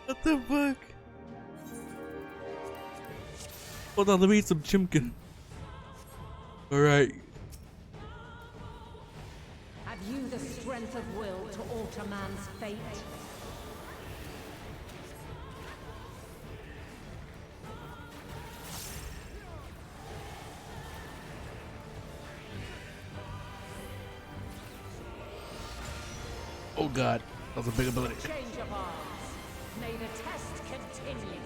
What the fuck? Hold on, let me eat some chimkin. Alright. Have you the strength of will to alter man's fate? Oh god, that was a big ability. Change of arms. May the test continue.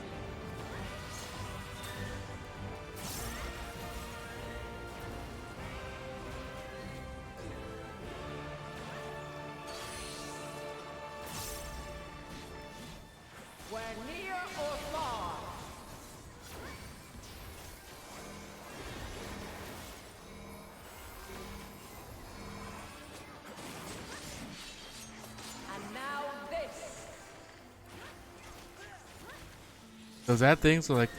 We're near or far. And now this. Does that thing, so like,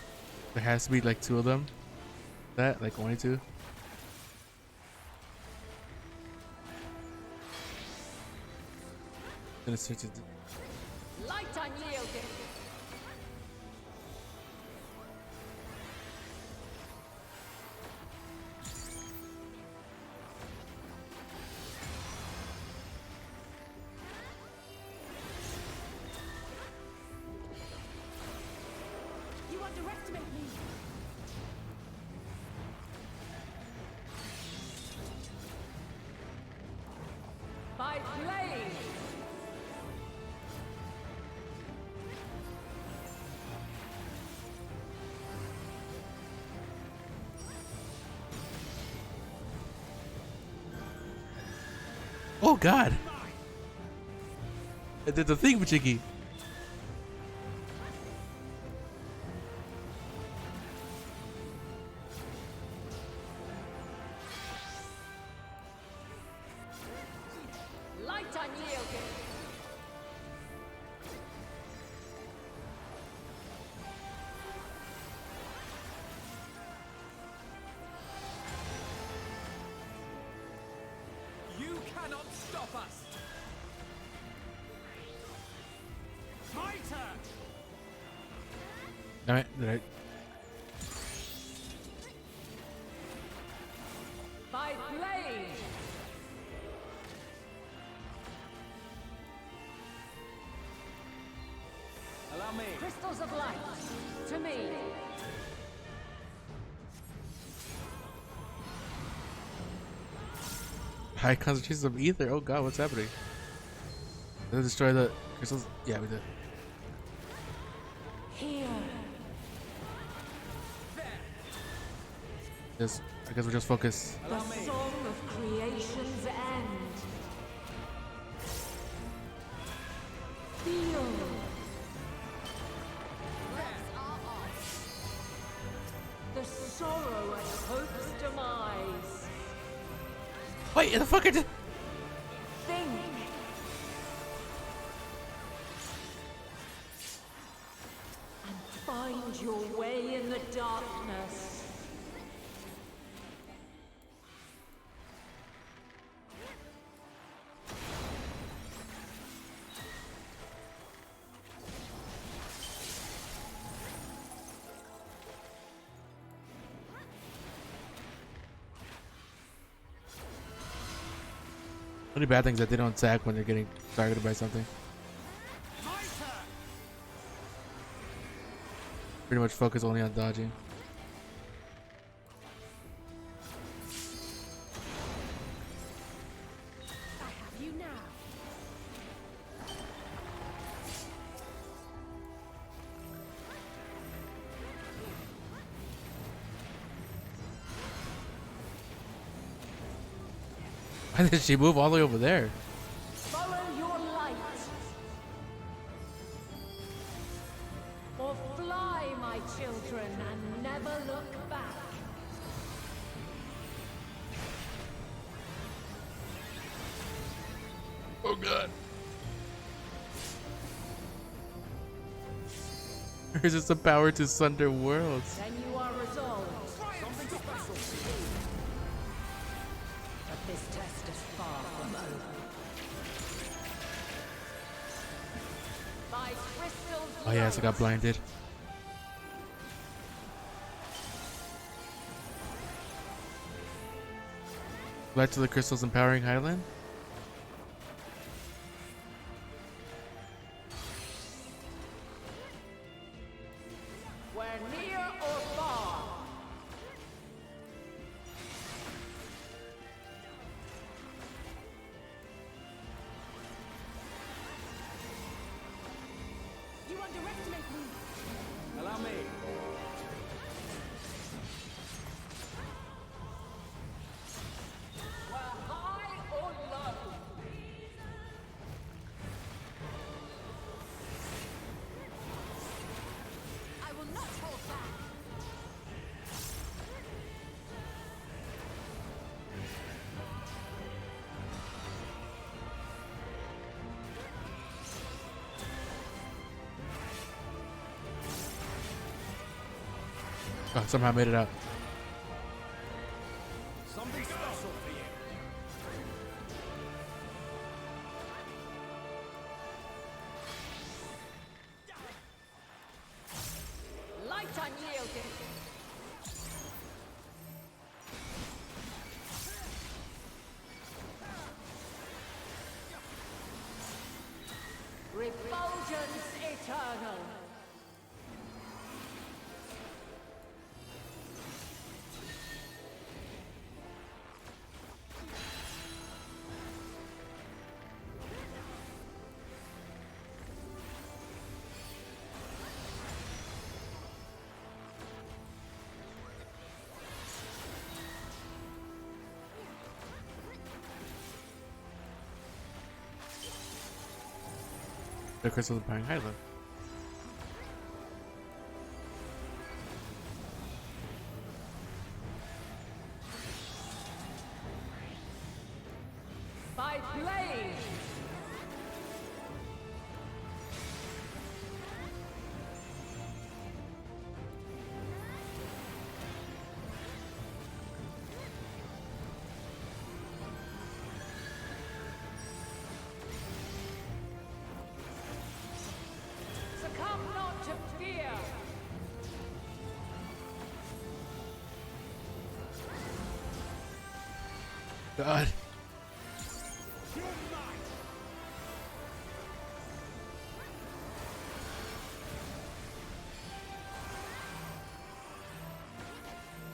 there has to be like two of them? That, like only two? Gonna switch it. Light unyielding. You underestimate me. By blade. Oh god! I did the thing, Chicky. Light unyielding. You cannot stop us! My turn! Damn it, did I? By blade. Allow me. Crystals of light. To me. High concentrations of ether. Oh god, what's happening? Did I destroy the crystals? Yeah, we did. Here. Just, I guess we'll just focus. The song of creation's end. Feel. The sorrow at hope's demise. Wait, the fuck I did. Think. And find your way in the darkness. Only bad things that they don't attack when they're getting targeted by something. My turn! Pretty much focus only on dodging. I have you now. Why did she move all the way over there? Follow your light. Or fly, my children, and never look back. Oh god. Or is this the power to sunder worlds? Then you are resolved. Something special! But this test is far from over. By crystal's Oh yes, I got blinded. Led to the crystals empowering Highland. Where near or far. You underestimate me. Allow me. Where high or low. I will not hold back. Oh, somehow made it out. Something special for you. Light unyielding. Refulgence eternal. The crystals empowering Highland. By blade. Succumb not to fear. God.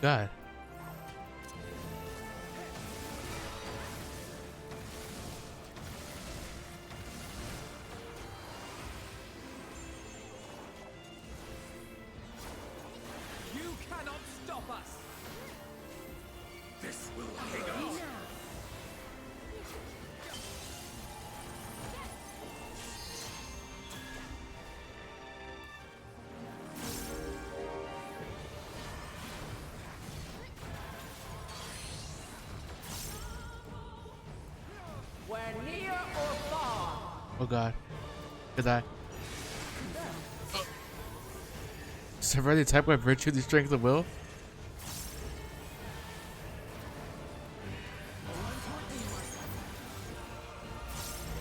God. You cannot stop us. This will hang us. Where near or far. Oh God. Could die. Severely attacked by virtue, the strength of will.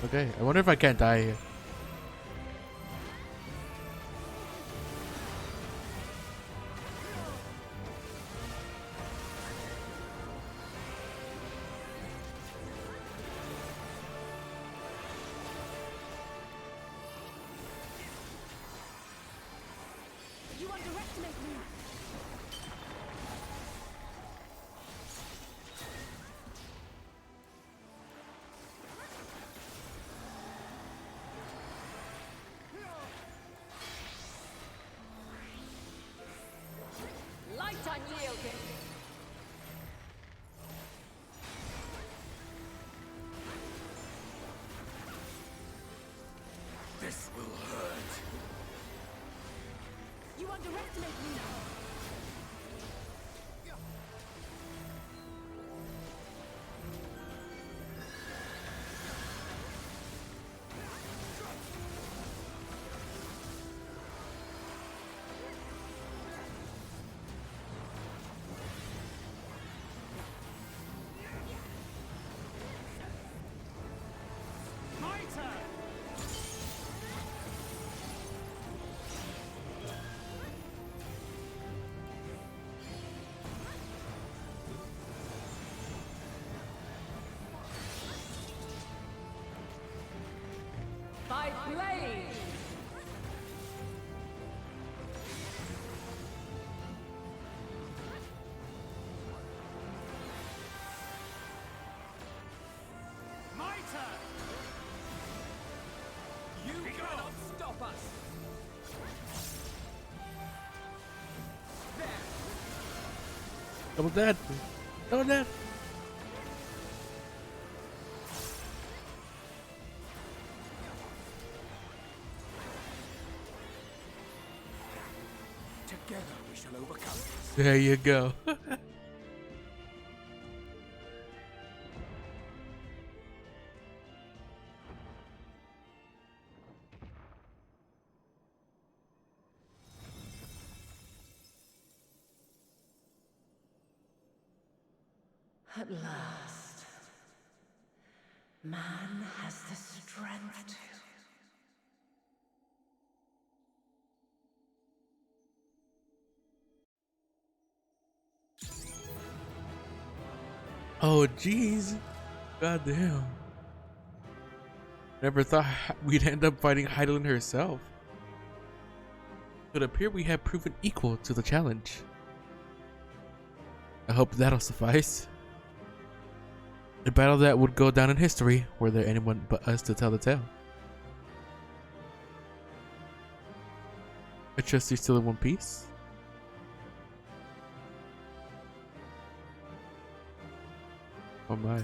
Okay, I wonder if I can't die here. You underestimate me. Light unyielding. This will hurt. You underestimate me. My turn. Double dead. Double dead. Together we shall overcome this. There you go. At last, man has the strength to. Oh jeez. God damn. Never thought we'd end up fighting Heidelin herself. It would appear we have proven equal to the challenge. I hope that'll suffice. A battle that would go down in history, were there anyone but us to tell the tale. I trust you're still in one piece. Oh my.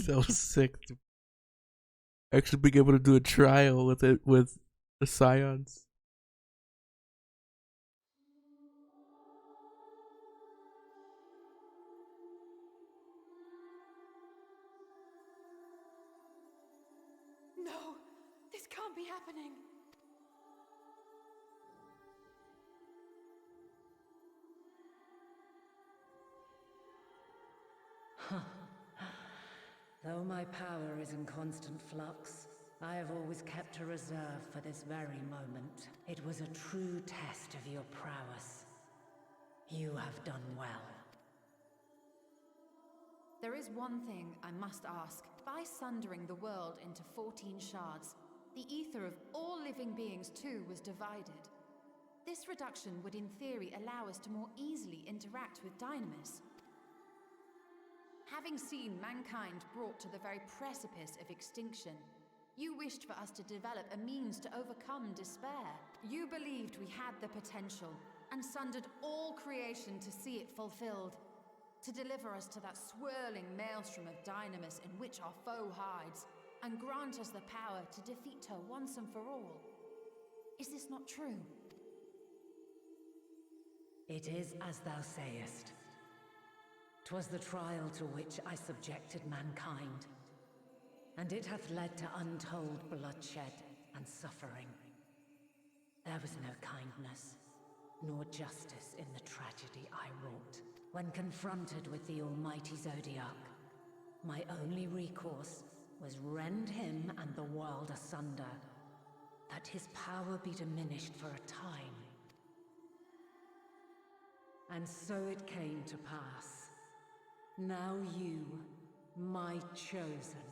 That was sick. Actually being able to do a trial with it with the scions. No, this can't be happening. Though my power is in constant flux, I have always kept a reserve for this very moment. It was a true test of your prowess. You have done well. There is one thing I must ask. By sundering the world into 14 shards, the ether of all living beings too was divided. This reduction would in theory allow us to more easily interact with Dynamis. Having seen mankind brought to the very precipice of extinction, you wished for us to develop a means to overcome despair. You believed we had the potential, and sundered all creation to see it fulfilled. To deliver us to that swirling maelstrom of Dynamis in which our foe hides, and grant us the power to defeat her once and for all. Is this not true? It is as thou sayest. 'Twas the trial to which I subjected mankind, and it hath led to untold bloodshed and suffering. There was no kindness, nor justice in the tragedy I wrought. When confronted with the almighty Zodiac, my only recourse was rend him and the world asunder, that his power be diminished for a time. And so it came to pass. Now you, my chosen,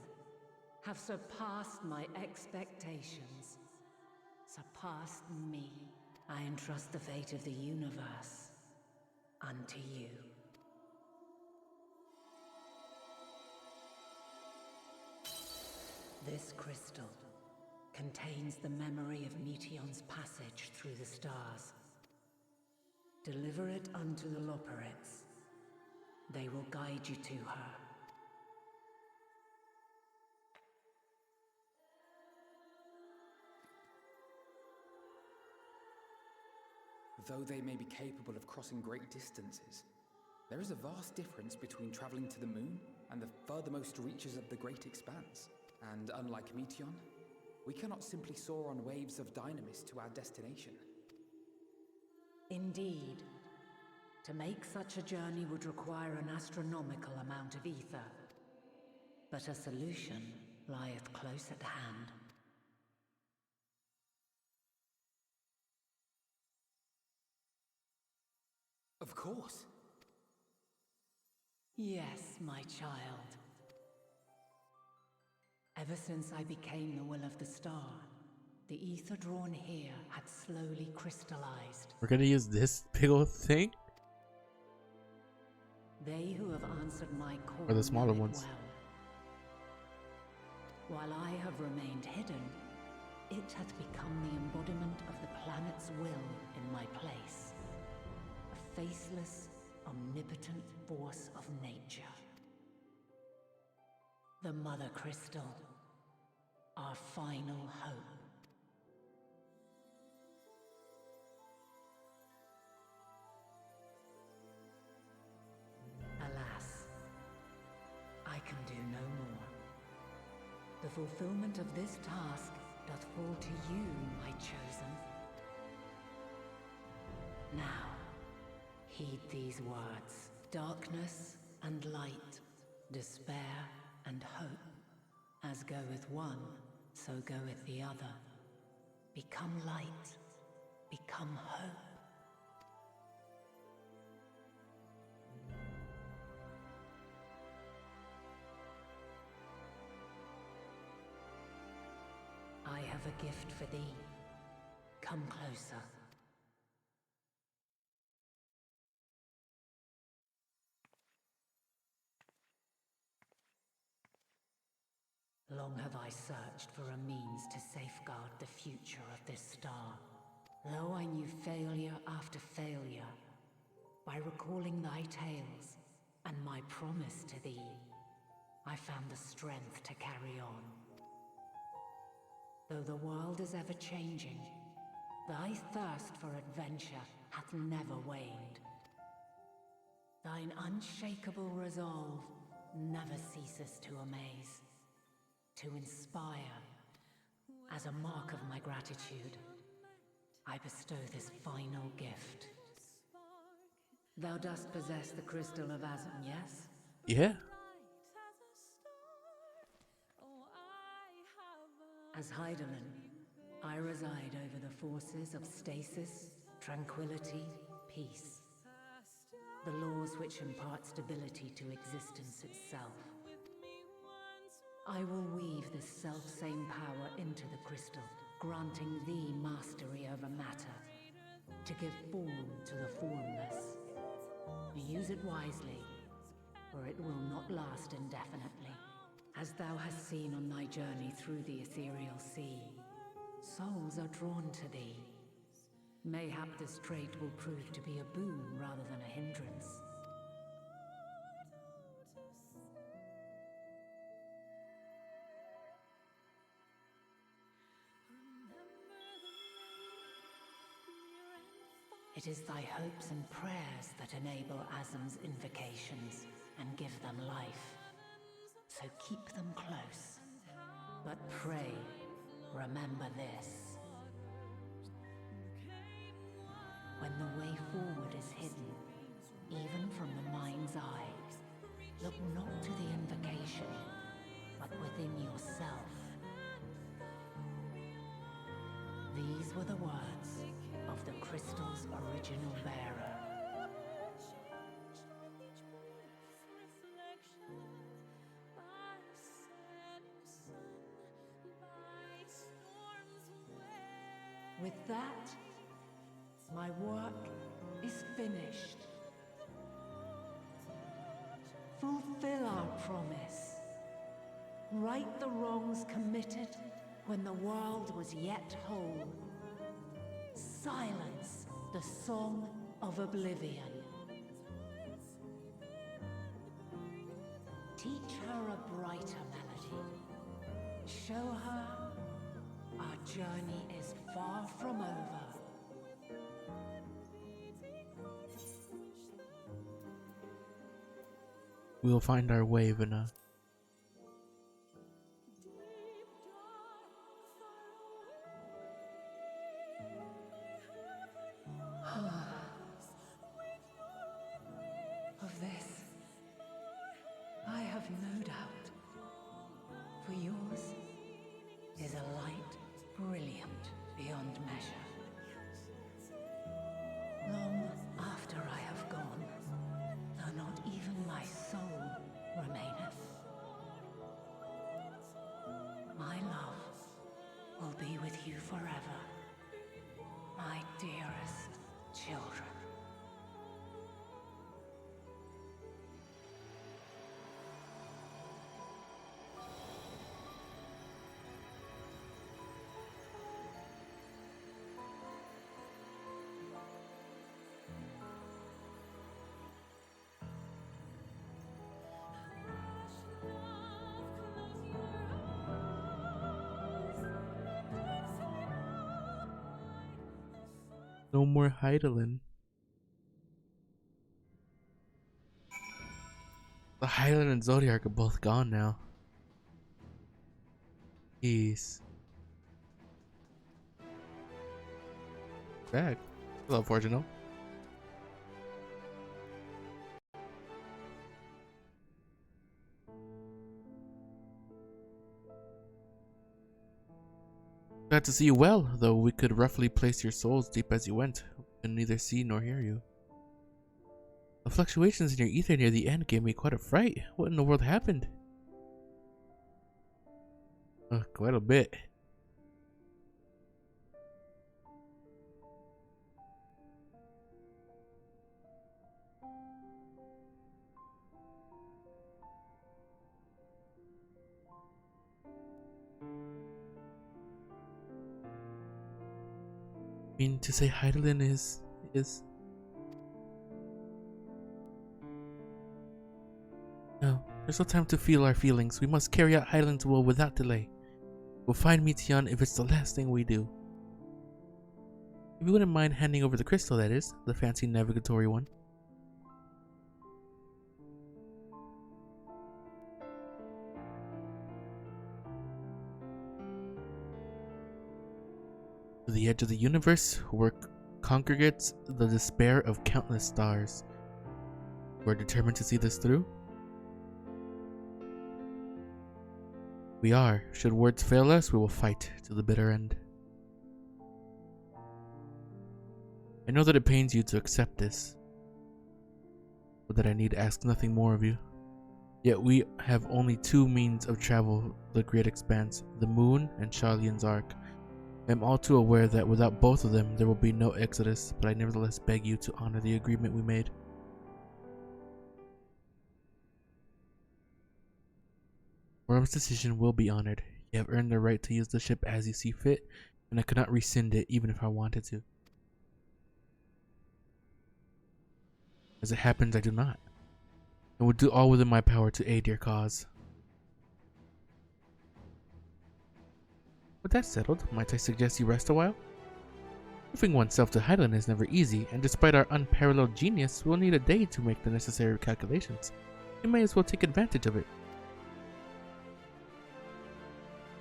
have surpassed my expectations, surpassed me. I entrust the fate of the universe unto you. This crystal contains the memory of Meteion's passage through the stars. Deliver it unto the Loporrits. They will guide you to her. Though they may be capable of crossing great distances, there is a vast difference between traveling to the moon and the furthermost reaches of the great expanse. And unlike Meteion, we cannot simply soar on waves of Dynamis to our destination. Indeed. To make such a journey would require an astronomical amount of ether. But a solution lieth close at hand. Of course. Yes, my child. Ever since I became the will of the star, the ether drawn here had slowly crystallized. We're gonna use this big old thing? They who have answered my call Or the smaller know it ones. well. While I have remained hidden, it hath become the embodiment of the planet's will in my place. A faceless, omnipotent force of nature. The Mothercrystal, our final hope. Alas, I can do no more. The fulfillment of this task doth fall to you, my chosen. Now, heed these words. Darkness and light, despair and hope. As goeth one, so goeth the other. Become light, become hope. I have a gift for thee. Come closer. Long have I searched for a means to safeguard the future of this star. Though I knew failure after failure, by recalling thy tales and my promise to thee, I found the strength to carry on. Though the world is ever changing, thy thirst for adventure hath never waned. Thine unshakable resolve never ceases to amaze, to inspire. As a mark of my gratitude, I bestow this final gift. Thou dost possess the Crystal of Azum, yes? Yeah. As Heidelin, I reside over the forces of stasis, tranquility, peace. The laws which impart stability to existence itself. I will weave this self-same power into the crystal, granting thee mastery over matter, to give form to the formless. Use it wisely, or it will not last indefinitely. As thou hast seen on thy journey through the ethereal sea, souls are drawn to thee. Mayhap this trait will prove to be a boon rather than a hindrance. It is thy hopes and prayers that enable Azum's invocations and give them life. So keep them close. But pray, remember this. When the way forward is hidden, even from the mind's eye, look not to the invocation, but within yourself. These were the words of the crystal's original bearer. With that, my work is finished. Fulfill our promise. Right the wrongs committed when the world was yet whole. Silence the song of oblivion. Teach her a brighter melody. Show her our journey is far from over. We'll find our way, Vina. Of this, I have no doubt. For yours is a light brilliant beyond measure. Long after I have gone, though not even my soul remaineth. No more Heidelin. The Heidelin and Zodiac are both gone now. Jeez. Back. That's unfortunate. Glad to see you well, though we could roughly place your souls deep as you went, and neither see nor hear you. The fluctuations in your ether near the end gave me quite a fright. What in the world happened? Quite a bit. I mean, to say Heidelin is... No, there's no time to feel our feelings. We must carry out Heidelin's will without delay. We'll find Meteion if it's the last thing we do. If you wouldn't mind handing over the crystal, that is, the fancy navigatory one. To the edge of the universe, where congregates the despair of countless stars. We're determined to see this through. We are. Should words fail us, we will fight to the bitter end. I know that it pains you to accept this, but that I need ask nothing more of you. Yet we have only two means of travel the great expanse, the moon and Sharlian's Ark. I am all too aware that without both of them there will be no exodus, but I nevertheless beg you to honor the agreement we made. Worm's decision will be honored. You have earned the right to use the ship as you see fit, and I could not rescind it even if I wanted to. As it happens, I do not, and will do all within my power to aid your cause. With that settled, might I suggest you rest a while? Moving oneself to Heidelin is never easy, and despite our unparalleled genius, we'll need a day to make the necessary calculations. You may as well take advantage of it.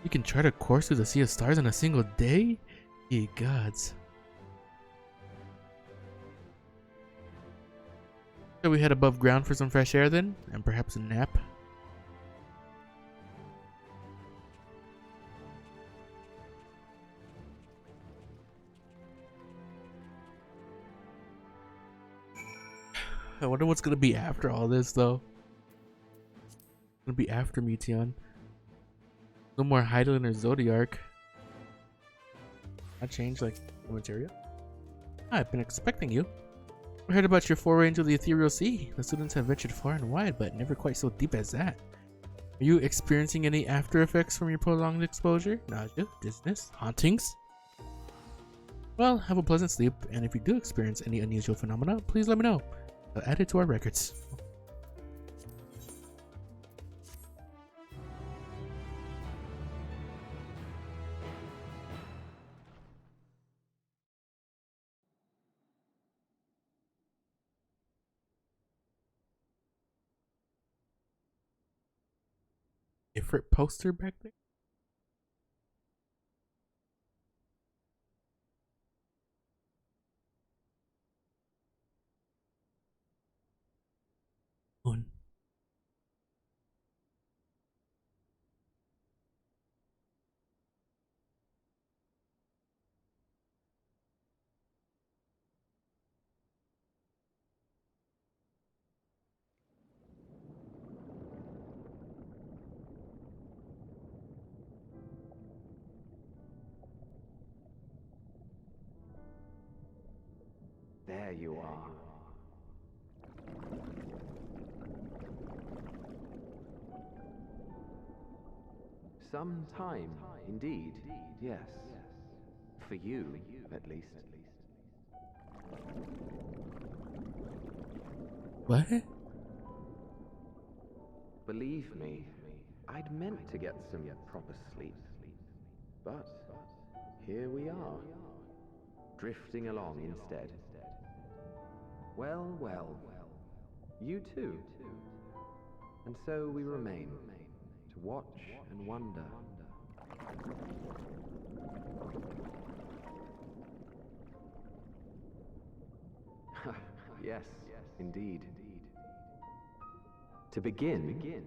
You can chart a course through the Sea of Stars in a single day? Ye gods. Shall we head above ground for some fresh air then? And perhaps a nap? I wonder what's gonna be after all this though. It's gonna be after Meteion. No more Heidelin or Zodiark. I changed like the material. I've been expecting you. I heard about your foray into the ethereal sea. The students have ventured far and wide, but never quite so deep as that. Are you experiencing any after effects from your prolonged exposure? Nausea, dizziness, hauntings? Well, have a pleasant sleep, and if you do experience any unusual phenomena, please let me know. I'll add it to our records. Different poster back there? Moon. There you are. Some time, indeed, yes. For you, at least. What? Believe me, I'd meant to get some proper sleep. But here we are. drifting along instead. Well, well, you too. And so we remain, to watch and wonder. Yes, indeed. To begin,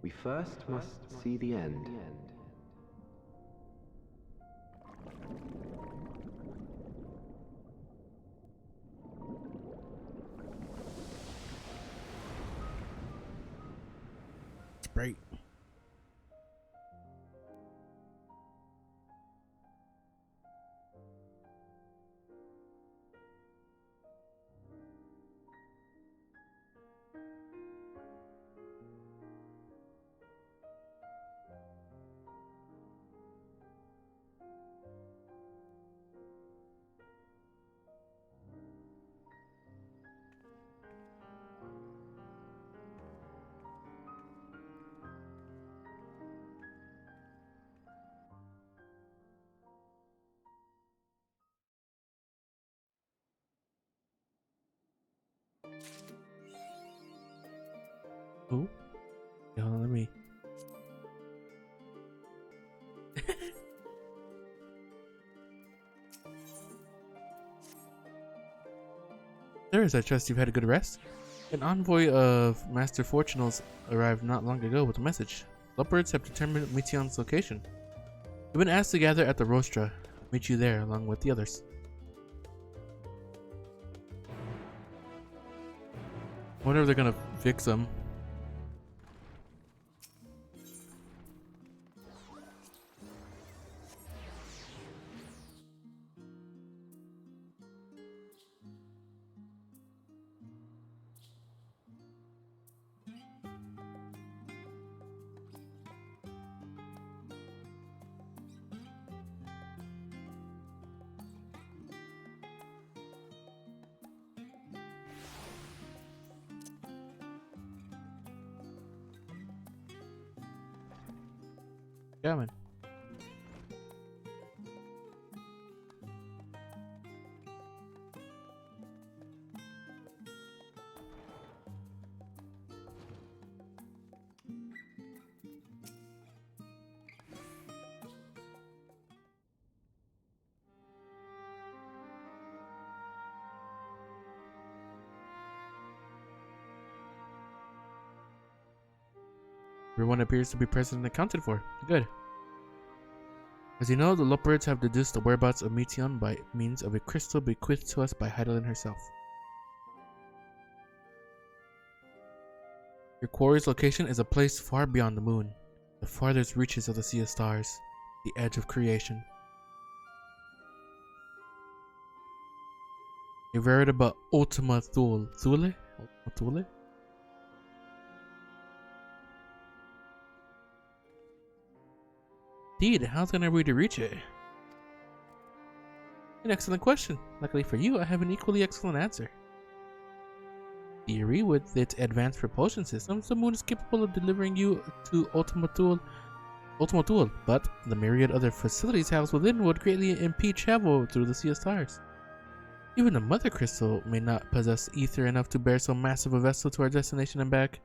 we first must see the end. Sprite. Ooh. Yeah, let me. Sirs, I trust you've had a good rest. An envoy of Master Fortunals arrived not long ago with a message. Leopards have determined Metion's location. You've been asked to gather at the Rostra. Meet you there along with the others. I wonder if they're gonna fix them. Yeah, man. Everyone appears to be present and accounted for. Good. As you know, the Leopards have deduced the whereabouts of Metion by means of a crystal bequeathed to us by Heidelin herself. Your quarry's location is a place far beyond the moon, the farthest reaches of the Sea of Stars, the edge of creation. A veritable Ultima Thule. Thule? Ultima Thule? Indeed, how can I to reach it? An excellent question. Luckily for you, I have an equally excellent answer. Theory, with its advanced propulsion systems, the moon is capable of delivering you to Ultima Thule, but the myriad other facilities housed within would greatly impede travel through the Sea of Stars. Even the Mothercrystal may not possess ether enough to bear so massive a vessel to our destination and back.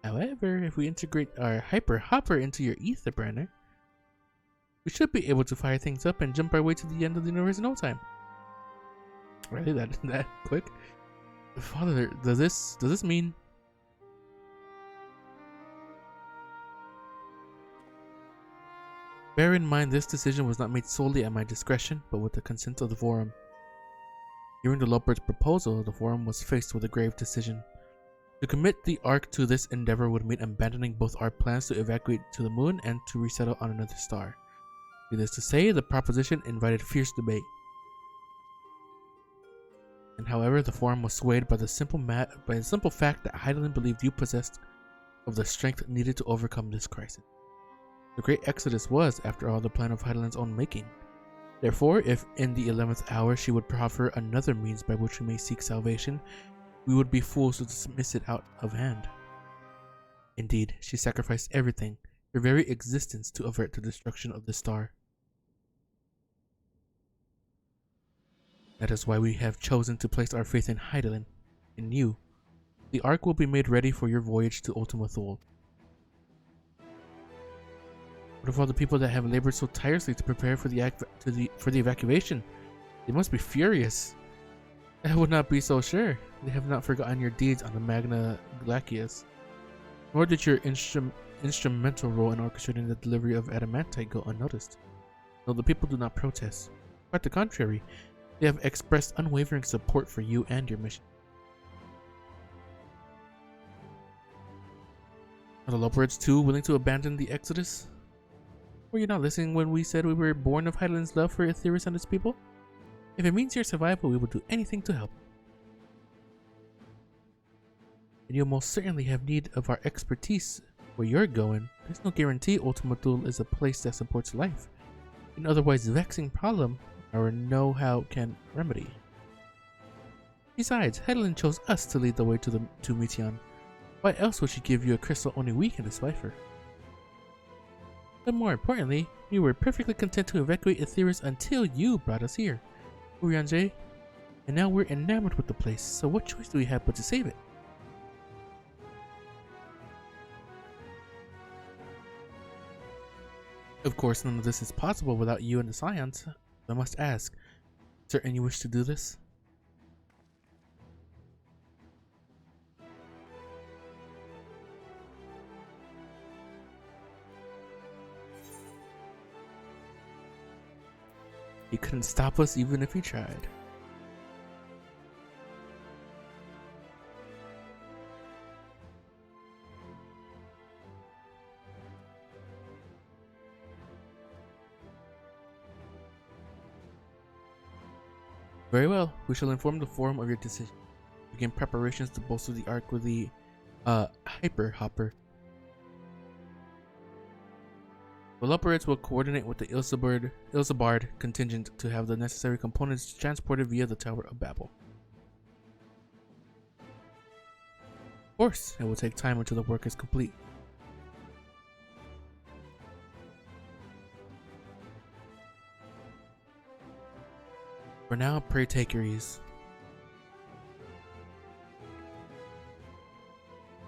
However, if we integrate our Hyper Hopper into your ether burner, we should be able to fire things up and jump our way to the end of the universe in no time. Really? That quick? Father, does this mean... Bear in mind, this decision was not made solely at my discretion, but with the consent of the Forum. Hearing the Leopard's proposal, the Forum was faced with a grave decision. To commit the Ark to this endeavor would mean abandoning both our plans to evacuate to the moon and to resettle on another star. Needless to say, the proposition invited fierce debate. And however, the Forum was swayed by the simple fact that Heidelin believed you possessed of the strength needed to overcome this crisis. The Great Exodus was, after all, the plan of Heidelin's own making. Therefore, if in the 11th hour she would proffer another means by which we may seek salvation, we would be fools to dismiss it out of hand. Indeed, she sacrificed everything, her very existence, to avert the destruction of the star. That is why we have chosen to place our faith in Hydaelyn, in you. The Ark will be made ready for your voyage to Ultima Thule. What of all the people that have labored so tirelessly to prepare for the evacuation? They must be furious. I would not be so sure. They have not forgotten your deeds on the Magna Glacius, nor did your instrumental role in orchestrating the delivery of adamantite go unnoticed. No, the people do not protest. Quite the contrary, they have expressed unwavering support for you and your mission. Are the Lowbirds too willing to abandon the Exodus? Were you not listening when we said we were born of Hydaelyn's love for Aetherius and its people? If it means your survival, we will do anything to help. And you'll most certainly have need of our expertise where you're going. There's no guarantee Ultima Thule is a place that supports life. An otherwise vexing problem our know-how can remedy. Besides, Hydaelyn chose us to lead the way to Meteion. Why else would she give you a crystal only we can decipher? But more importantly, we were perfectly content to evacuate Aetherius until you brought us here, Urianger, and now we're enamored with the place, so what choice do we have but to save it? Of course, none of this is possible without you and the Scions, so I must ask, certain you wish to do this? You couldn't stop us even if you tried. Very well, we shall inform the Forum of your decision. Begin preparations to bolster the Ark with the Hyper Hopper. The Lowbirds will coordinate with the Ilsabard contingent to have the necessary components transported via the Tower of Babel. Of course, it will take time until the work is complete. For now, pray take your ease.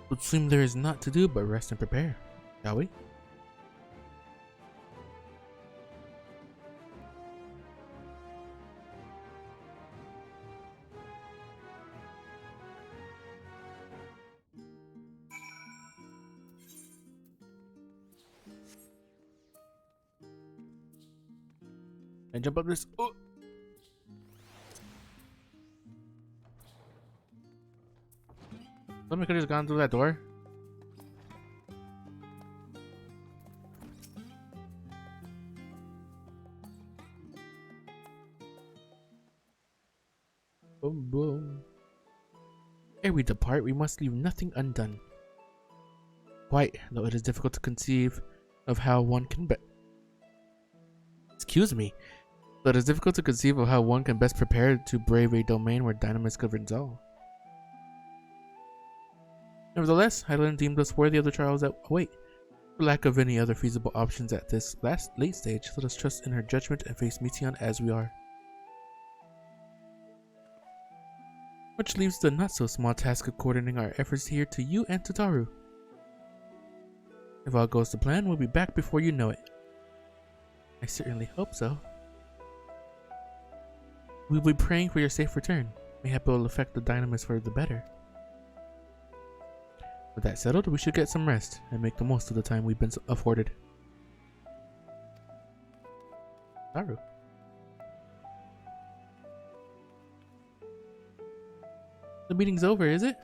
It would seem there is naught to do but rest and prepare, shall we? And jump up this. Oh. Somebody could have just gone through that door. Boom, boom. Ere we depart, we must leave nothing undone. Quite, though it is difficult to conceive of how one can Excuse me. Though it is difficult to conceive of how one can best prepare to brave a domain where dynamis governs all. Nevertheless, Hydaelyn deemed us worthy of the trials that await. For lack of any other feasible options at this late stage, let us trust in her judgment and face Meteion as we are. Which leaves the not so small task of coordinating our efforts here to you and to Taru. If all goes to plan, we'll be back before you know it. I certainly hope so. We'll be praying for your safe return. Mayhap it will affect the dynamis for the better. With that settled, we should get some rest and make the most of the time we've been afforded. Taru. The meeting's over, is it?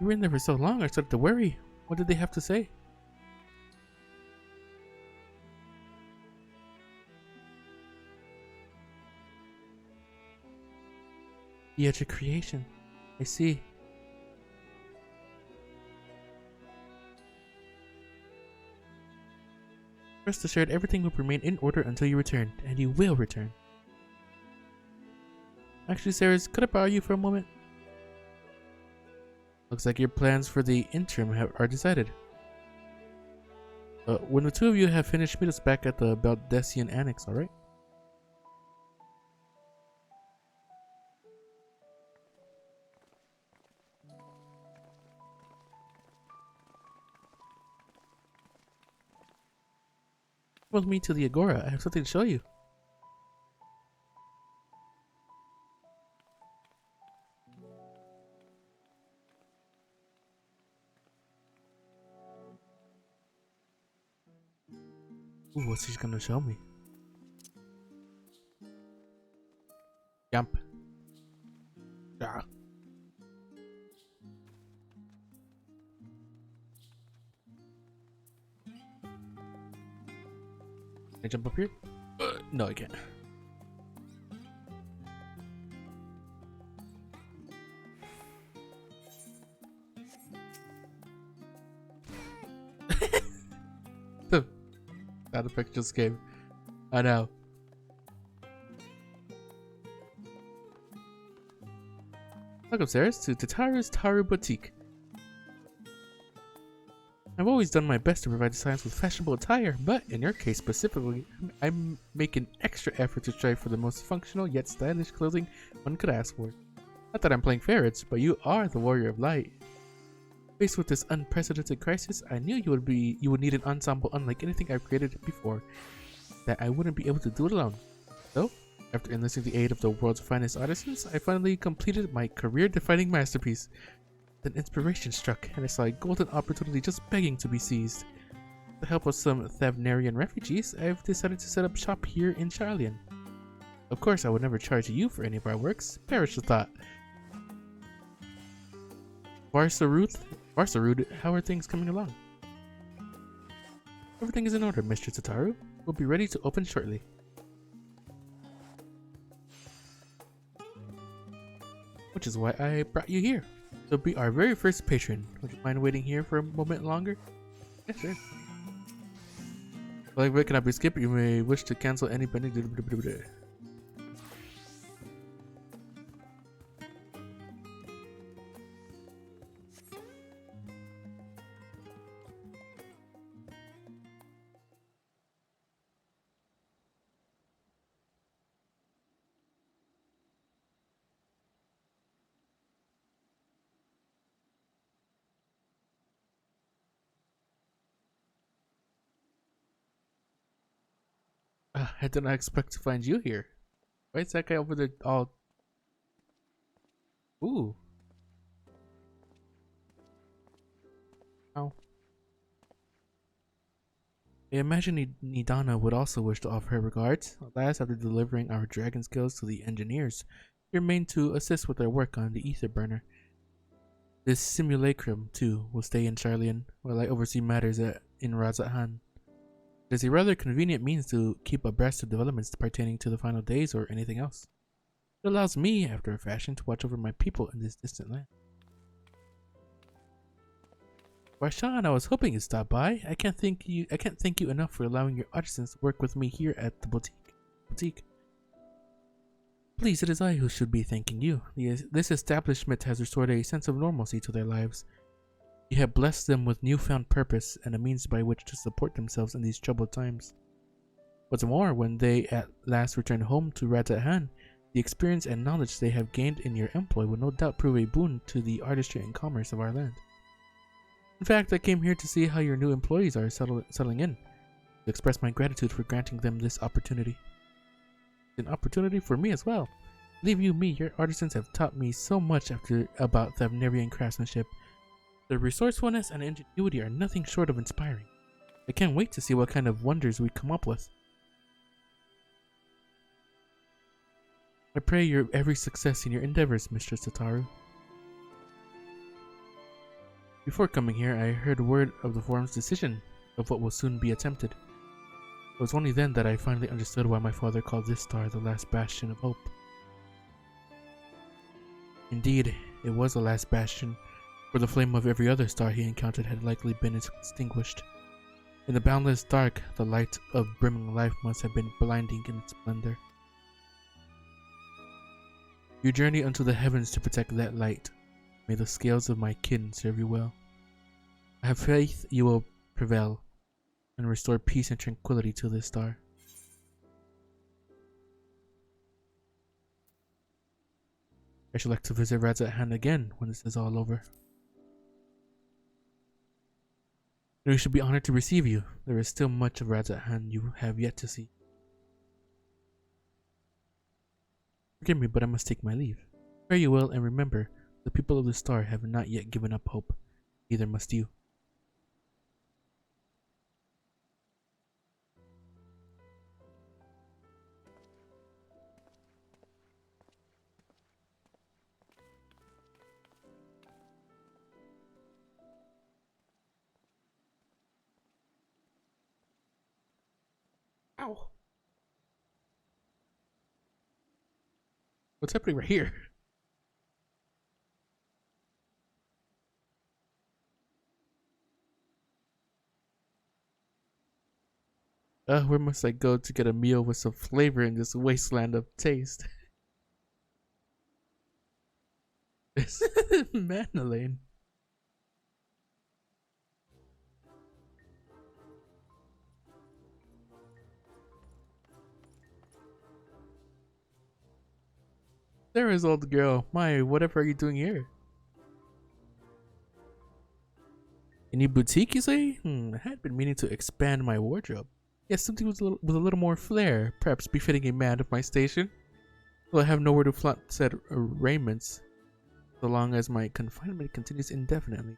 You were in there for so long, I started to worry. What did they have to say? Yet your creation. I see. Rest assured, everything will remain in order until you return, and you will return. Actually, Ceres, could I borrow you for a moment? Looks like your plans for the interim are decided. When the two of you have finished, meet us back at the Baldessian Annex, alright? with me to the Agora. I have something to show you. Ooh, what's he gonna show me? Jump. Ah. Can I jump up here? No, I can't. That effect just came. I know. Welcome, Sarahs, to Tataru's Taru Boutique. I've always done my best to provide the science with fashionable attire, but in your case specifically, I'm making extra effort to strive for the most functional yet stylish clothing one could ask for. Not that I'm playing favorites, but you are the warrior of light. Faced with this unprecedented crisis, I knew you would need an ensemble unlike anything I've created before, that I wouldn't be able to do it alone. So, after enlisting the aid of the world's finest artisans, I finally completed my career-defining masterpiece. Then inspiration struck, and I saw a golden opportunity just begging to be seized. With the help of some Thavnarian refugees, I've decided to set up shop here in Charlian. Of course, I would never charge you for any of our works. Perish the thought. Varsarud, how are things coming along? Everything is in order, Mr. Tataru. We'll be ready to open shortly. Which is why I brought you here. You'll be our very first patron. Would you mind waiting here for a moment longer? Yeah, sure. Well, if it cannot be skipped, you may wish to cancel any pending. I did not expect to find you here. Why is that guy over there all... Ooh. Ow. I imagine Nidana would also wish to offer her regards. Last, after delivering our dragon skills to the engineers, we remain to assist with their work on the ether burner. This simulacrum, too, will stay in Charlian while I oversee matters in Razathan. It is a rather convenient means to keep abreast of developments pertaining to the final days or anything else. It allows me, after a fashion, to watch over my people in this distant land. Why, Sean, I was hoping you'd stop by. I can't thank you enough for allowing your artisans to work with me here at the boutique. Please, it is I who should be thanking you. This establishment has restored a sense of normalcy to their lives. You have blessed them with newfound purpose and a means by which to support themselves in these troubled times. What's more, when they at last return home to Razathan, the experience and knowledge they have gained in your employ will no doubt prove a boon to the artistry and commerce of our land. In fact, I came here to see how your new employees are settling in, to express my gratitude for granting them this opportunity. An opportunity for me as well. Believe you me, your artisans have taught me so much about Thavnarian craftsmanship. Their resourcefulness and ingenuity are nothing short of inspiring. I can't wait to see what kind of wonders we come up with. I pray your every success in your endeavors, Mistress Tataru. Before coming here, I heard word of the forum's decision of what will soon be attempted. It was only then that I finally understood why my father called this star the last bastion of hope. Indeed, it was the last bastion, for the flame of every other star he encountered had likely been extinguished. In the boundless dark, the light of brimming life must have been blinding in its splendor. You journey unto the heavens to protect that light. May the scales of my kin serve you well. I have faith you will prevail and restore peace and tranquility to this star. I should like to visit Razathan again when this is all over. We should be honored to receive you. There is still much of Radz-at-Han you have yet to see. Forgive me, but I must take my leave. Fare you well, and remember, the people of the star have not yet given up hope. Neither must you. Ow. What's happening right here? Where must I go to get a meal with some flavor in this wasteland of taste? Mandalane. There is old girl. My, whatever are you doing here? A new boutique, you say? I had been meaning to expand my wardrobe. Yes, something with a little more flair, perhaps befitting a man of my station. Though I have nowhere to flaunt said raiments, so long as my confinement continues indefinitely.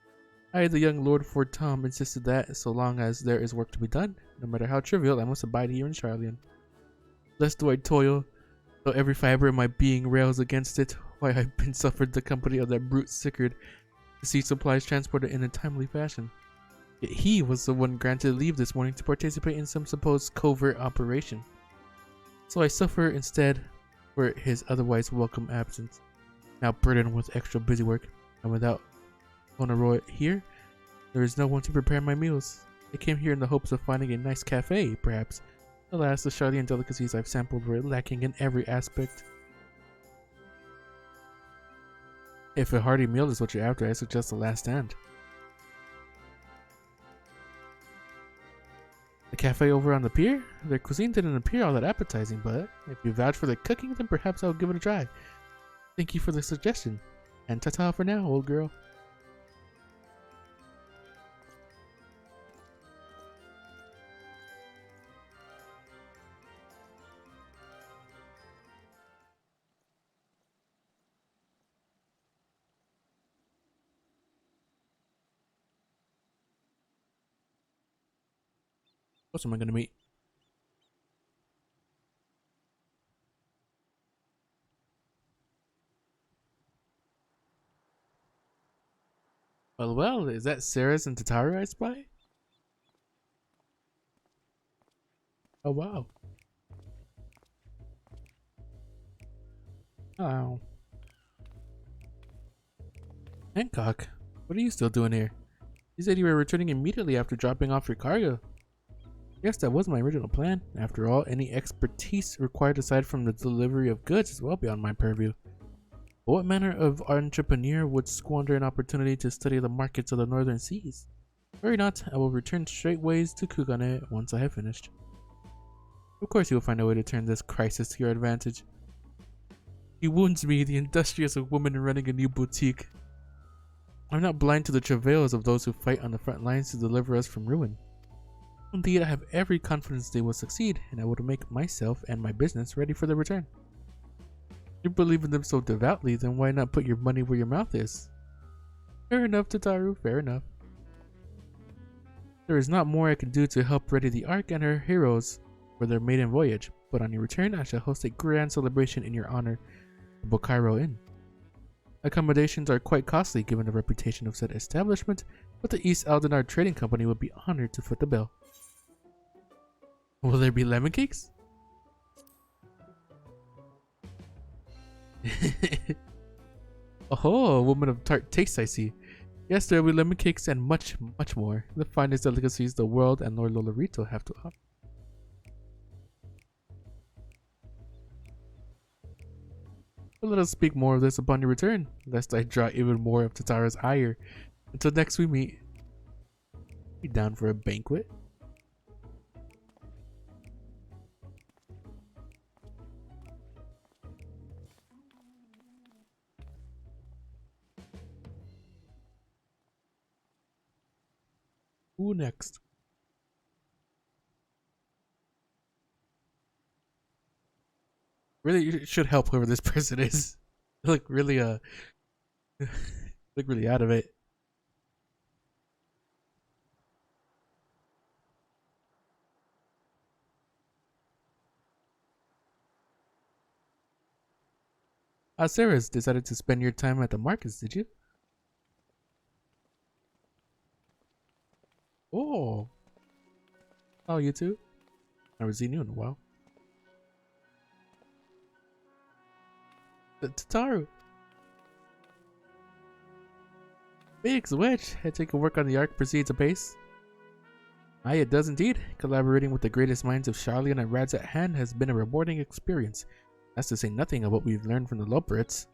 I, the young Lord Fort Tom, insisted that, so long as there is work to be done, no matter how trivial, I must abide here in Charlian. Less do I toil, though every fiber of my being rails against it. Why, I've been suffered the company of that brute Sickard to see supplies transported in a timely fashion. Yet he was the one granted leave this morning to participate in some supposed covert operation. So I suffer instead for his otherwise welcome absence. Now burdened with extra busy work, and without Honoroi here, there is no one to prepare my meals. I came here in the hopes of finding a nice cafe, perhaps. Alas, the Charlian delicacies I've sampled were lacking in every aspect. If a hearty meal is what you're after, I suggest the Last Stand. The cafe over on the pier? Their cuisine didn't appear all that appetizing, but if you vouch for the cooking, then perhaps I'll give it a try. Thank you for the suggestion. And ta-ta for now, old girl. What am I gonna meet? Well, is that Sarah's and Tataru I spy? Oh, wow. Oh. Hancock, what are you still doing here? You said you were returning immediately after dropping off your cargo. Yes, that was my original plan. After all, any expertise required aside from the delivery of goods is well beyond my purview. But what manner of entrepreneur would squander an opportunity to study the markets of the northern seas? Worry not, I will return straightways to Kugane once I have finished. Of course you will find a way to turn this crisis to your advantage. He wounds me, the industrious woman running a new boutique. I'm not blind to the travails of those who fight on the front lines to deliver us from ruin. Indeed, I have every confidence they will succeed, and I will make myself and my business ready for their return. You believe in them so devoutly, then why not put your money where your mouth is? Fair enough, Tataru, fair enough. There is not more I can do to help ready the Ark and her heroes for their maiden voyage, but on your return I shall host a grand celebration in your honor at Bokairo Inn. Accommodations are quite costly given the reputation of said establishment, but the East Aldenar Trading Company would be honored to foot the bill. Will there be lemon cakes? Oh, a woman of tart taste, I see. Yes, there will be lemon cakes and much, much more. The finest delicacies the world and Lord Lolorito have to offer. But let us speak more of this upon your return, lest I draw even more of Tataru's ire. Until next we meet. Be down for a banquet? Who next? Really, you should help whoever this person is. They look really look really out of it. Sarah's decided to spend your time at the markets, did you? Oh. Oh, you too? I haven't seen you in a while. Tataru. Biggs, which I take a work on the arc proceeds apace. Aye, it does indeed. Collaborating with the greatest minds of Charlian and Rad's at hand has been a rewarding experience. That's to say nothing of what we've learned from the Loporits.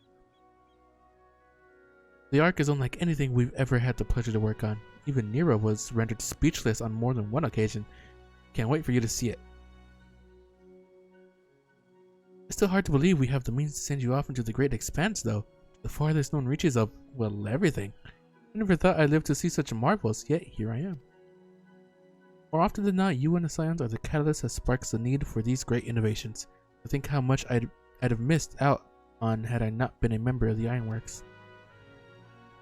The arc is unlike anything we've ever had the pleasure to work on. Even Nero was rendered speechless on more than one occasion. Can't wait for you to see it. It's still hard to believe we have the means to send you off into the great expanse, though. The farthest known reaches of, well, everything. I never thought I'd live to see such marvels, yet here I am. More often than not, you and the Scions are the catalyst that sparks the need for these great innovations. I think how much I'd have missed out on had I not been a member of the Ironworks.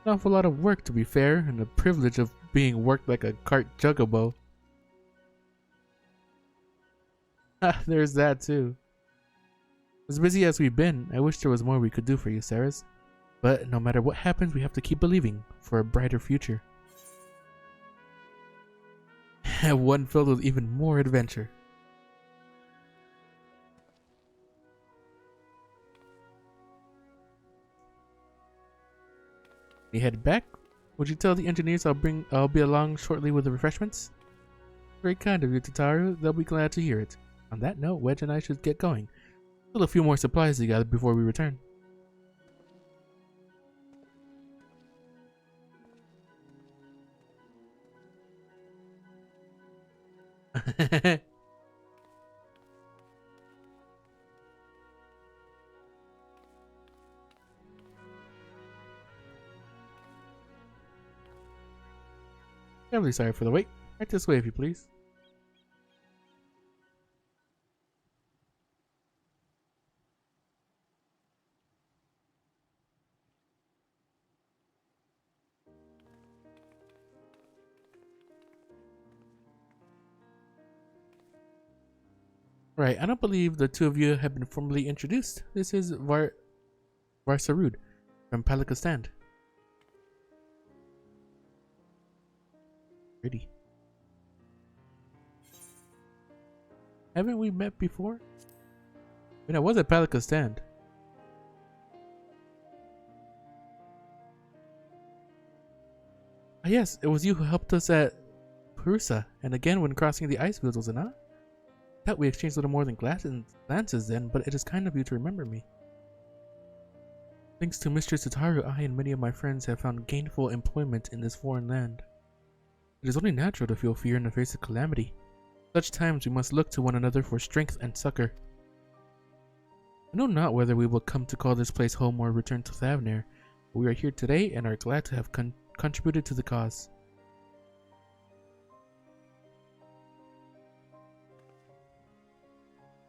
An awful lot of work, to be fair, and the privilege of being worked like a cart juggabo. There's that too. As busy as we've been, I wish there was more we could do for you, Ceres. But no matter what happens, we have to keep believing for a brighter future. One filled with even more adventure. You head back? Would you tell the engineers I'll be along shortly with the refreshments? Very kind of you, Tataru. They'll be glad to hear it. On that note, Wedge and I should get going. Still a few more supplies to gather before we return. Terribly sorry for the wait. Right this way, if you please. Right, I don't believe the two of you have been formally introduced. This is Varsarud from Palikastan. Pretty. Haven't we met before? I mean, I was at Palikastan. Ah, yes, it was you who helped us at Purusa, and again when crossing the ice fields, was it not? I thought we exchanged little more than glances then, but it is kind of you to remember me. Thanks to Mistress Tataru, I and many of my friends have found gainful employment in this foreign land. It is only natural to feel fear in the face of calamity. Such times we must look to one another for strength and succor. I know not whether we will come to call this place home or return to Thavnair, but we are here today and are glad to have contributed to the cause.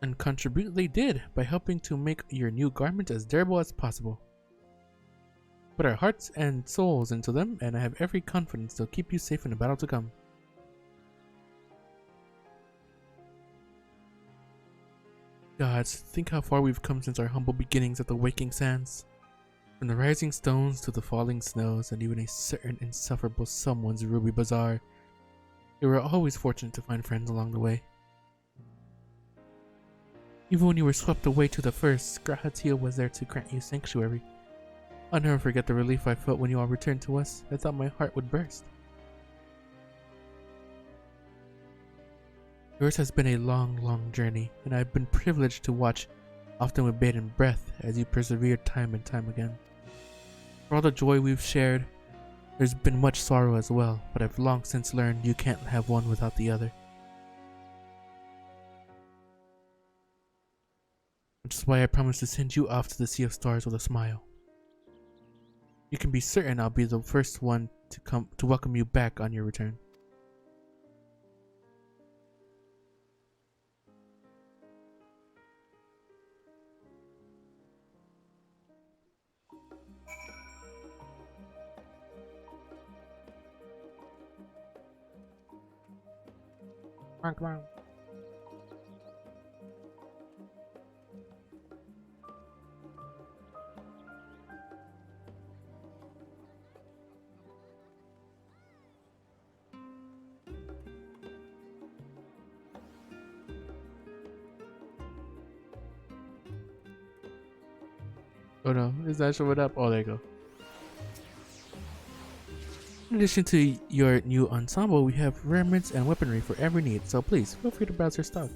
And contribute they did by helping to make your new garments as durable as possible. Put our hearts and souls into them, and I have every confidence they'll keep you safe in the battle to come. Gods, think how far we've come since our humble beginnings at the Waking Sands. From the rising stones to the falling snows, and even a certain insufferable someone's ruby bazaar. We were always fortunate to find friends along the way. Even when you were swept away to the first, Grahatia was there to grant you sanctuary. I'll never forget the relief I felt when you all returned to us. I thought my heart would burst. Yours has been a long, long journey, and I've been privileged to watch, often with bated breath, as you persevered time and time again. For all the joy we've shared, there's been much sorrow as well, but I've long since learned you can't have one without the other. Which is why I promised to send you off to the Sea of Stars with a smile. You can be certain I'll be the first one to welcome you back on your return. Come on. Oh no, is that showing up? Oh, there you go. In addition to your new ensemble, we have remnants and weaponry for every need, so please feel free to browse your stock.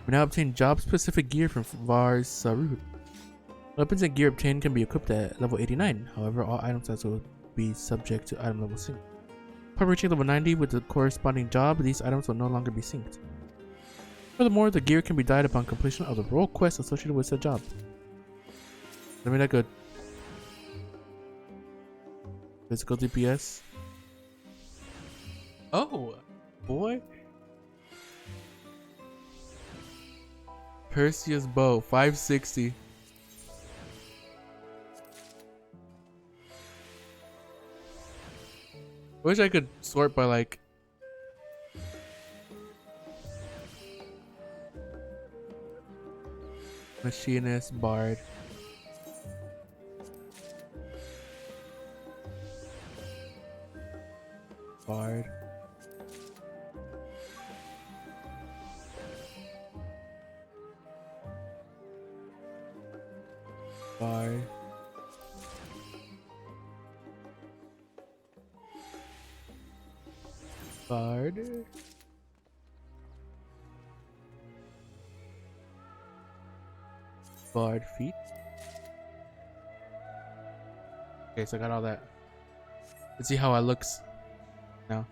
We now obtain job-specific gear from Vars Sarut. Weapons and gear obtained can be equipped at level 89, however all items also will be subject to item level sync. Upon reaching level 90 with the corresponding job, these items will no longer be synced. Furthermore, the gear can be dyed upon completion of the role quest associated with said job. I mean that good. Physical DPS. Oh, boy. Perseus bow, 560. Wish I could sort by like machinist, bard. Bard. Bard. Bard. Bard feet. Okay, so I got all that. Let's see how it looks now.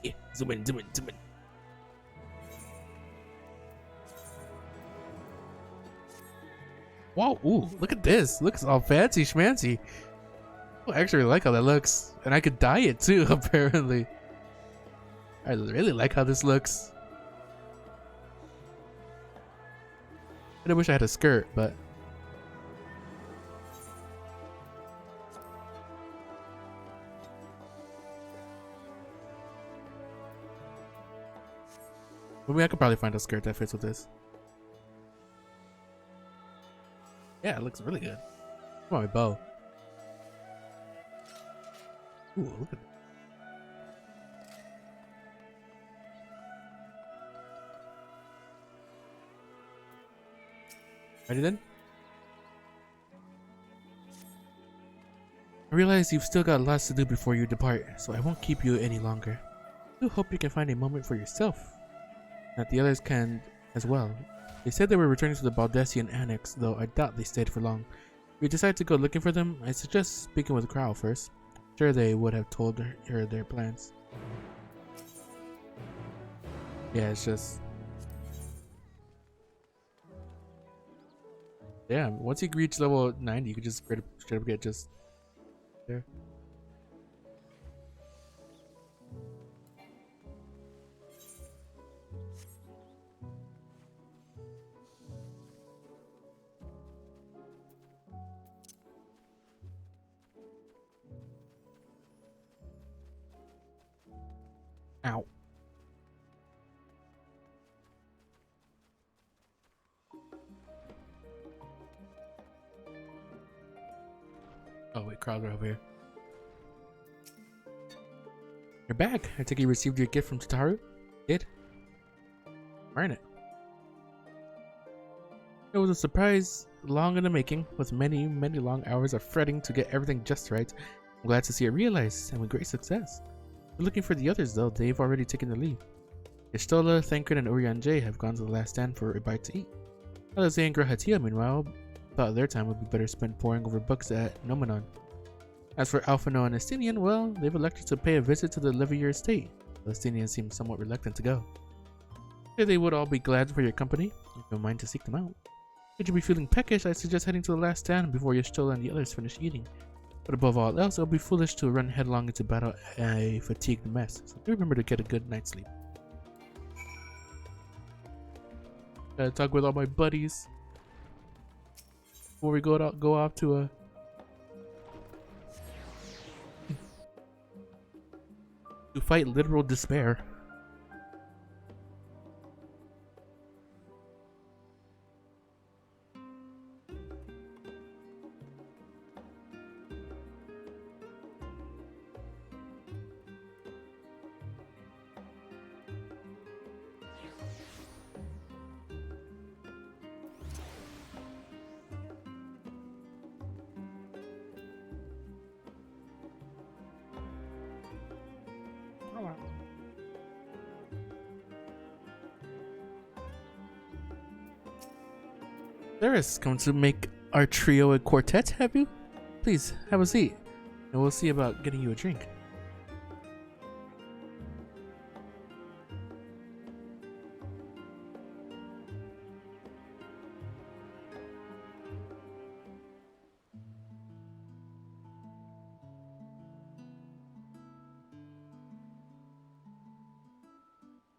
Yeah, zoom in, zoom in, zoom in. Wow, ooh, look at this. Looks all fancy schmancy. Oh, I actually really like how that looks. And I could dye it too, apparently. I really like how this looks. I wish I had a skirt, but maybe I could probably find a skirt that fits with this. Yeah, it looks really good. Come on, my bow. Ooh, look at it. Ready then? I realize you've still got lots to do before you depart, so I won't keep you any longer. I do hope you can find a moment for yourself, and that the others can as well. They said they were returning to the Baldessian Annex, though I doubt they stayed for long. If you decide to go looking for them, I suggest speaking with Crow first. I'm sure they would have told her their plans. Yeah, it's just... yeah, once you reach level 90, you can just straight up get just there. Ow. Oh wait, Crowder over here. You're back. I think you received your gift from Tataru. Did? Earn it. It was a surprise, long in the making, with many, many long hours of fretting to get everything just right. I'm glad to see it realized, and with great success. We're looking for the others though, they've already taken the lead. Yestola, Thancred, and Urian J have gone to the last stand for a bite to eat. Alize and Grahatia, meanwhile, thought their time would be better spent poring over books at Nomenon. As for Alphino and Estinian, well, they've elected to pay a visit to the Levier estate. The Estinian seemed somewhat reluctant to go. They would all be glad for your company, if you don't mind to seek them out. Should you be feeling peckish, I suggest heading to the last stand before Yestola and the others finish eating. But above all else, it would be foolish to run headlong into battle a fatigued mess, so do remember to get a good night's sleep. Gotta talk with all my buddies before we go off to a to fight literal despair. There is come to make our trio a quartet, have you? Please, have a seat, and we'll see about getting you a drink.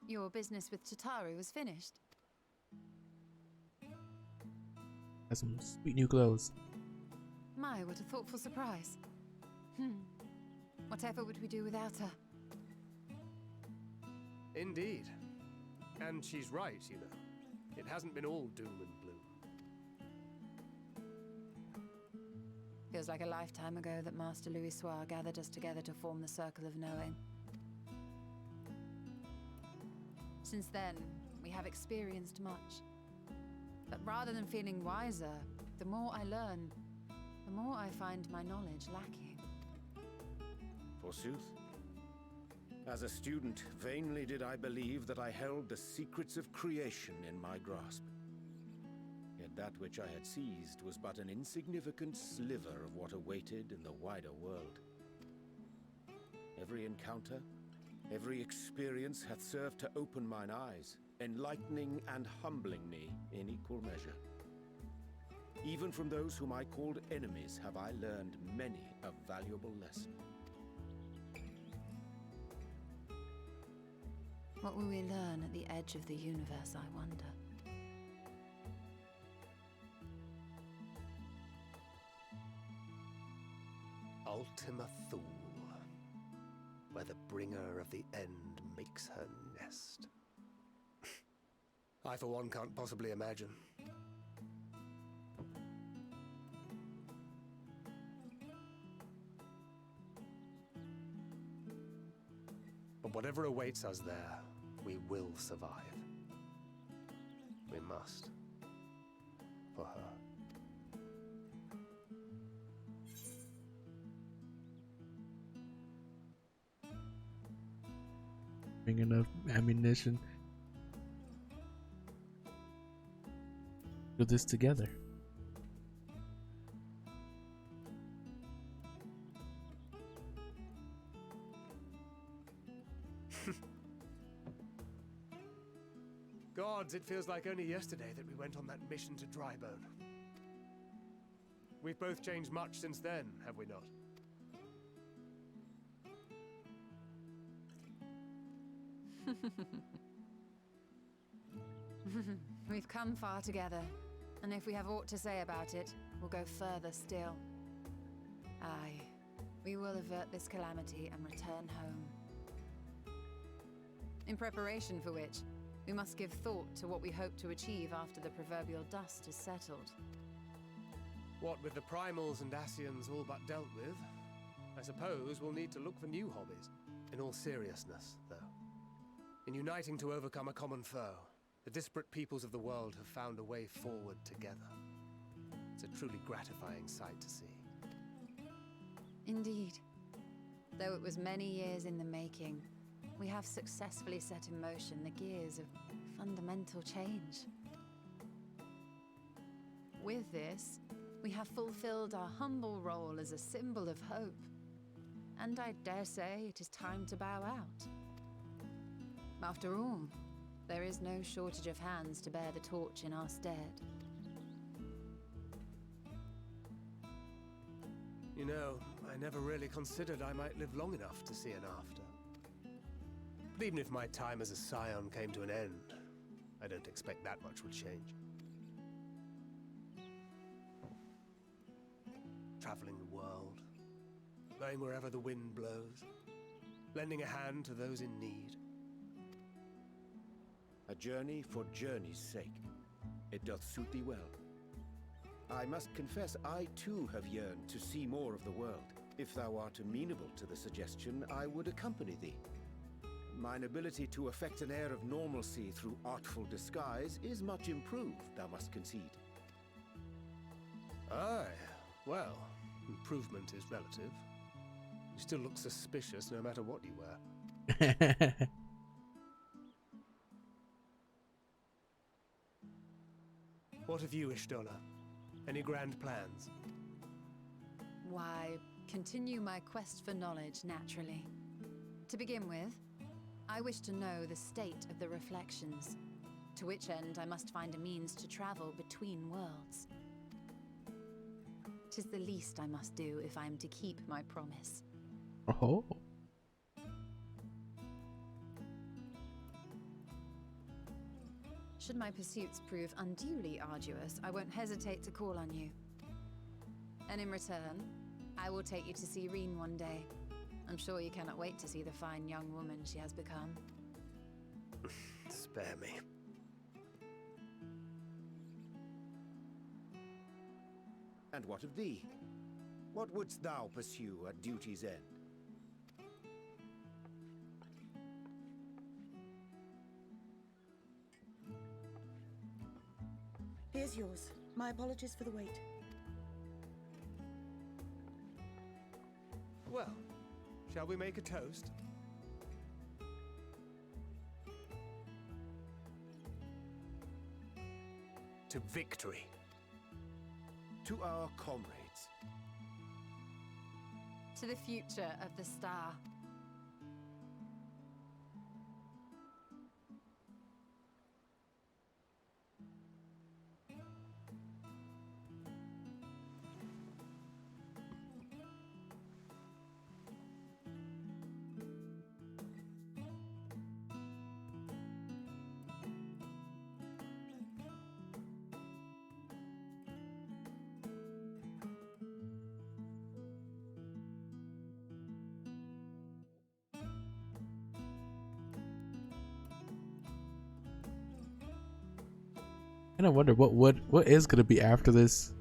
Your business with Tataru was finished. Has some sweet new clothes. My, what a thoughtful surprise. Whatever would we do without her? Indeed. And she's right, you know. It hasn't been all doom and gloom. Feels like a lifetime ago that Master Louis Soir gathered us together to form the Circle of Knowing. Since then, we have experienced much. But rather than feeling wiser, the more I learn, the more I find my knowledge lacking. Forsooth. As a student, vainly did I believe that I held the secrets of creation in my grasp. Yet that which I had seized was but an insignificant sliver of what awaited in the wider world. Every encounter, every experience hath served to open mine eyes, enlightening and humbling me in equal measure. Even from those whom I called enemies have I learned many a valuable lesson. What will we learn at the edge of the universe, I wonder? Ultima Thule, where the bringer of the end makes her nest. I, for one, can't possibly imagine. But whatever awaits us there, we will survive. We must. For her. Bring enough ammunition. Do this together. Gods, it feels like only yesterday that we went on that mission to Drybone. We've both changed much since then, have we not? We've come far together, and if we have aught to say about it, we'll go further still. Aye, we will avert this calamity and return home. In preparation for which, we must give thought to what we hope to achieve after the proverbial dust is settled. What with the primals and Ascians all but dealt with, I suppose we'll need to look for new hobbies. In all seriousness, though. In uniting to overcome a common foe, the disparate peoples of the world have found a way forward together. It's a truly gratifying sight to see. Indeed. Though it was many years in the making, we have successfully set in motion the gears of fundamental change. With this, we have fulfilled our humble role as a symbol of hope. And I dare say it is time to bow out. After all, there is no shortage of hands to bear the torch in our stead. You know, I never really considered I might live long enough to see an after. But even if my time as a scion came to an end, I don't expect that much will change. Traveling the world, going wherever the wind blows, lending a hand to those in need. A journey for journey's sake. It doth suit thee well. I must confess, I too have yearned to see more of the world. If thou art amenable to the suggestion, I would accompany thee. Mine ability to affect an air of normalcy through artful disguise is much improved, thou must concede. Aye, well, improvement is relative. You still look suspicious no matter what you wear. What of you, Ishtola? Any grand plans? Why, continue my quest for knowledge, naturally. To begin with, I wish to know the state of the reflections, to which end I must find a means to travel between worlds. 'Tis the least I must do if I am to keep my promise. Oh. Should my pursuits prove unduly arduous, I won't hesitate to call on you. And in return, I will take you to see Reen one day. I'm sure you cannot wait to see the fine young woman she has become. Spare me. And what of thee? What wouldst thou pursue at duty's end? Here's yours. My apologies for the wait. Well, shall we make a toast? To victory. To our comrades. To the future of the star. And I wonder what is gonna be after this.